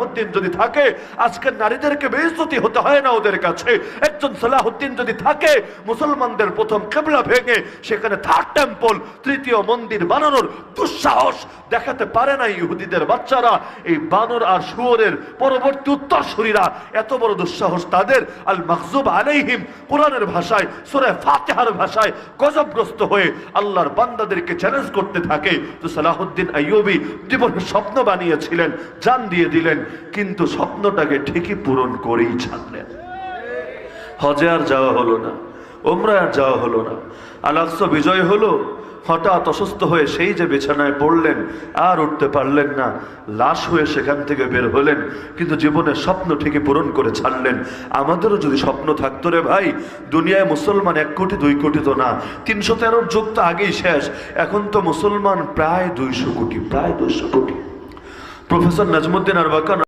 সালাহুদ্দিন যদি থাকে, আজকের নারীদেরকে বেইজ্জতি হতে হয় না ওদের কাছে। একজন সালাহুদ্দিন যদি থাকে, মুসলমানদের প্রথম কিবলা ভেঙে সেখানে থার্ড টেম্পল, তৃতীয় মন্দির বানানোর দুঃসাহস দেখাতে পারে না ইহুদিদের বাচ্চারা। এই বানর আর শুয়োরের পরবর্তী উত্তরসূরিরা, এত বড় দুঃসাহস তাদের। আল মাগজুব আলাইহিম কোরআনের ভাষায়, সূরা ফাতিহার ভাষায় গজবগ্রস্ত হয়ে আল্লাহর বান্দাদেরকে চ্যালেঞ্জ করতে থাকে। তো সালাহুদ্দিন আইয়ুবী জীবনের স্বপ্ন বানিয়েছিলেন, জান দিয়ে দিলেন, কিন্তু স্বপ্নটাকে ঠিকই পূরণ করেই ছাড়লেন। হজে আর যাওয়া হলো না, উমরায় আর যাওয়া হলো না। আল-আকসা বিজয় হলো, হঠাৎ অসুস্থ হয়ে সেই যে বিছানায় পড়লেন, আর উঠতে পারলেন না, লাশ হয়ে সেখান থেকে বের হলেন, কিন্তু জীবনের স্বপ্ন ঠিকই পূরণ করে ছাড়লেন। আমাদেরও যদি স্বপ্ন থাকতো রে ভাই, দুনিয়ায় মুসলমান 1 কোটি 2 কোটি তো না, 313 যুগ তো আগেই শেষ, এখন তো মুসলমান প্রায় 200 কোটি, প্রায় 200 কোটি। প্রফেসর নাজমুদ্দিন আরবাকান